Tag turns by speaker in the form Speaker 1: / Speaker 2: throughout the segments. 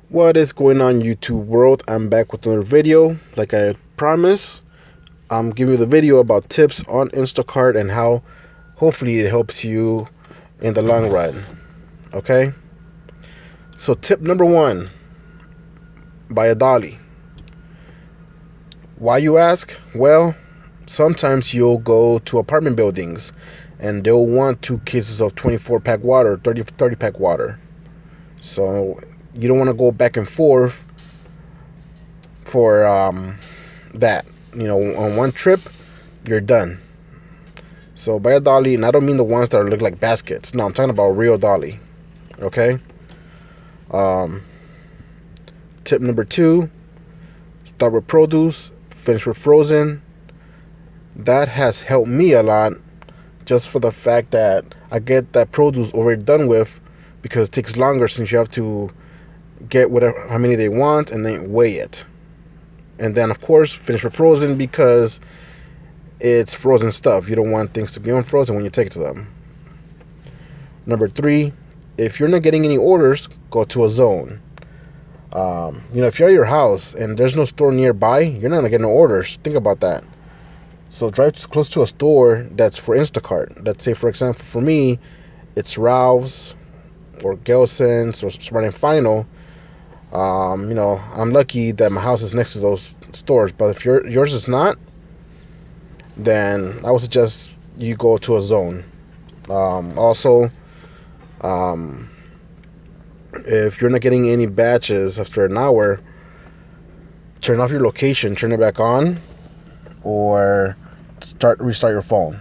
Speaker 1: What is going on, YouTube world? I'm back with another video. Like I promised, I'm giving you the video about tips on Instacart and how hopefully it helps you in the long run. Okay? So tip number one, buy a dolly. Why, you ask? Well, sometimes you'll go to apartment buildings and they'll want 2 cases of 24-pack water, 30-pack water. So you don't want to go back and forth for that. On one trip, you're done. So buy a dolly, and I don't mean the ones that look like baskets. No, I'm talking about a real dolly. Okay. Um, Tip number two: start with produce, finish with frozen. That has helped me a lot, just for the fact that I get that produce already done with, because it takes longer since you have to get whatever how many they want and then weigh it. And then of course finish with frozen, because it's frozen stuff. You don't want things to be unfrozen when you take it to them. Number three, if you're not getting any orders, go to a zone. If you're at your house and there's no store nearby, you're not gonna get no orders. Think about that. So drive close to a store that's for Instacart. Let's say, for example, for me, it's Ralph's or Gelson's or Smart and Final. I'm lucky that my house is next to those stores. But if yours is not, then I would suggest you go to a zone. Also, if you're not getting any batches after an hour, turn off your location, turn it back on, or restart your phone.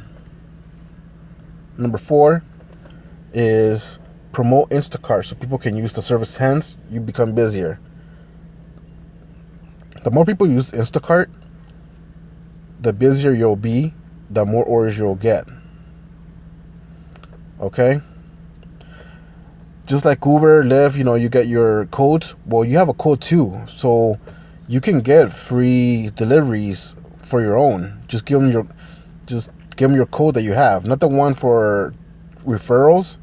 Speaker 1: Number four is promote Instacart so people can use the service, hence you become busier. The more people use Instacart, the busier you'll be, the more orders you'll get. Okay? Just like Uber, Lyft, you get your codes. Well, you have a code too, so you can get free deliveries for your own. Just give them your code that you have, not the one for referrals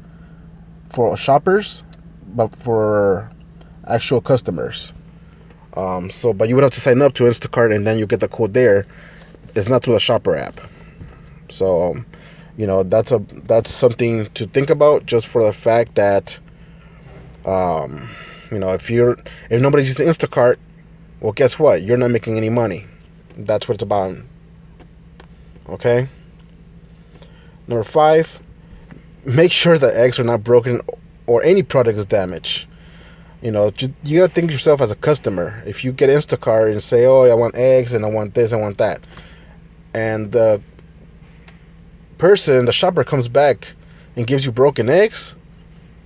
Speaker 1: for shoppers, but for actual customers. But you would have to sign up to Instacart, and then you get the code there. It's not through the shopper app. So, that's something to think about, just for the fact that, if nobody's using Instacart, well, guess what? You're not making any money. That's what it's about. Okay. Number five, make sure the eggs are not broken or any product is damaged. You gotta think of yourself as a customer. If you get Instacart and say, "Oh, I want eggs and I want this, I want that," and the shopper comes back and gives you broken eggs,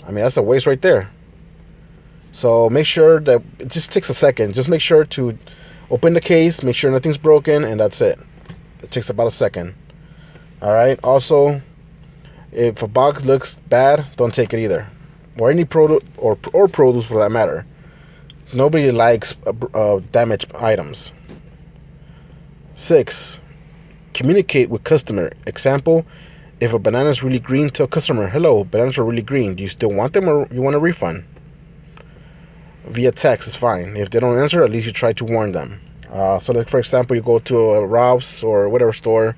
Speaker 1: I mean, that's a waste right there. So make sure that it just takes a second. Just make sure to open the case, make sure nothing's broken, and that's it. It takes about a second. All right. Also, if a box looks bad, don't take it either, or any product or produce for that matter. Nobody likes damaged items. 6, communicate with customer. Example: if a banana is really green, tell customer, "Hello, bananas are really green. Do you still want them, or you want a refund?" Via text is fine. If they don't answer, at least you try to warn them. So, like, for example, you go to a Ralph's or whatever store,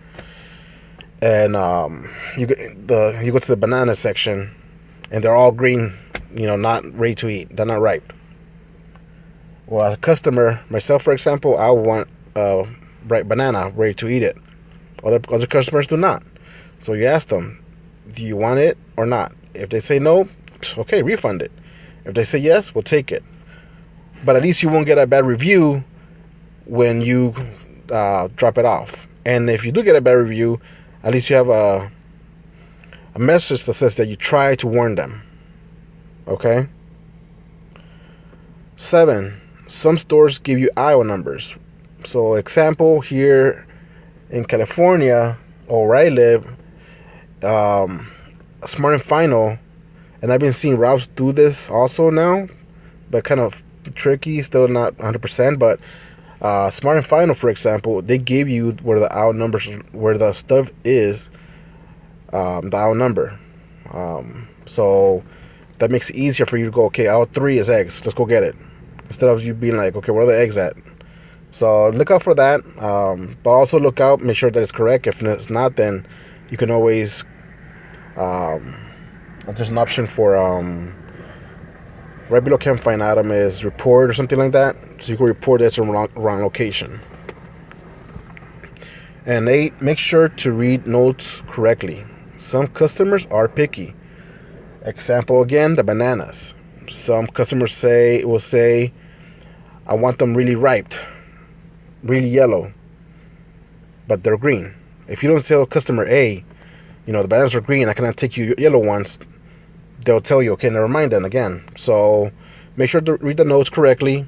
Speaker 1: and you go to the banana section, and they're all green, not ready to eat. They're not ripe. Well, as a customer, myself, for example, I want a ripe banana ready to eat it. Other customers do not. So you ask them, "Do you want it or not?" If they say no, okay, refund it. If they say yes, we'll take it. But at least you won't get a bad review when you drop it off. And if you do get a bad review, at least you have a message that says that you try to warn them. Okay? 7, some stores give you aisle numbers. So, example, here in California, or where I live, Smart and Final, and I've been seeing Ralph's do this also now, but kind of tricky, still not 100%. But Smart and Final, for example, they give you where the aisle numbers, where the stuff is, the aisle number. So that makes it easier for you to go, okay, aisle 3 is eggs, let's go get it. instead of you being like, okay, where are the eggs at? So look out for that. But also look out, make sure that it's correct. If it's not, then you can always um, there's an option for right below can't find item is report or something like that. So you can report that it's a wrong location. And 8, make sure to read notes correctly. Some customers are picky. Example again, the bananas. Some customers will say, I want them really ripe, really yellow, but they're green. If you don't tell customer A, the bananas are green, I cannot take you yellow ones, they'll tell you, okay, never mind then again. So make sure to read the notes correctly.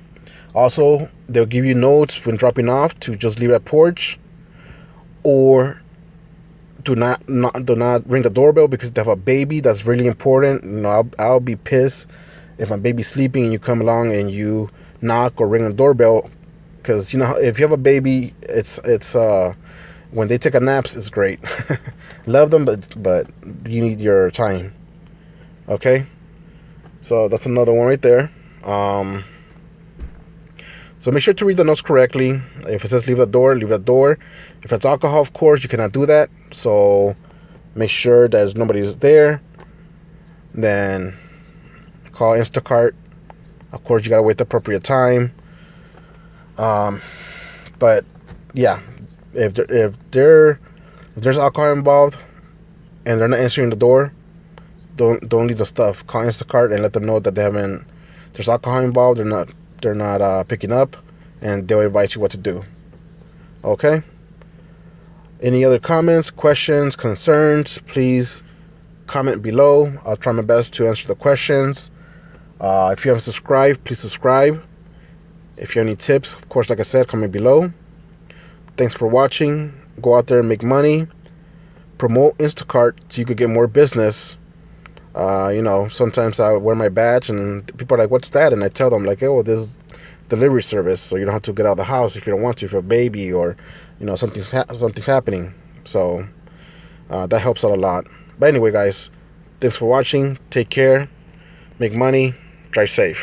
Speaker 1: Also, they'll give you notes when dropping off to just leave at porch, or do not ring the doorbell because they have a baby. That's really important. I'll be pissed if my baby's sleeping and you come along and you knock or ring the doorbell, because if you have a baby, it's when they take a naps, it's great. Love them, but you need your time. Okay, so that's another one right there. So make sure to read the notes correctly. If it says leave the door, leave the door. If it's alcohol, of course, you cannot do that. So make sure that nobody's there. Then call Instacart. Of course, you gotta wait the appropriate time. But yeah, if there's alcohol involved and they're not answering the door, don't leave the stuff. Call Instacart and let them know that there's alcohol involved. They're not picking up, and they'll advise you what to do. Okay. Any other comments, questions, concerns? Please comment below. I'll try my best to answer the questions. If you haven't subscribed, please subscribe. If you have any tips, of course, like I said, comment below. Thanks for watching. Go out there and make money. Promote Instacart so you could get more business. Sometimes I wear my badge and people are like, what's that? And I tell them, like, oh, this is delivery service, so you don't have to get out of the house if you don't want to, if you have a baby or something's happening. So that helps out a lot. But anyway, guys, thanks for watching. Take care. Make money. Drive safe.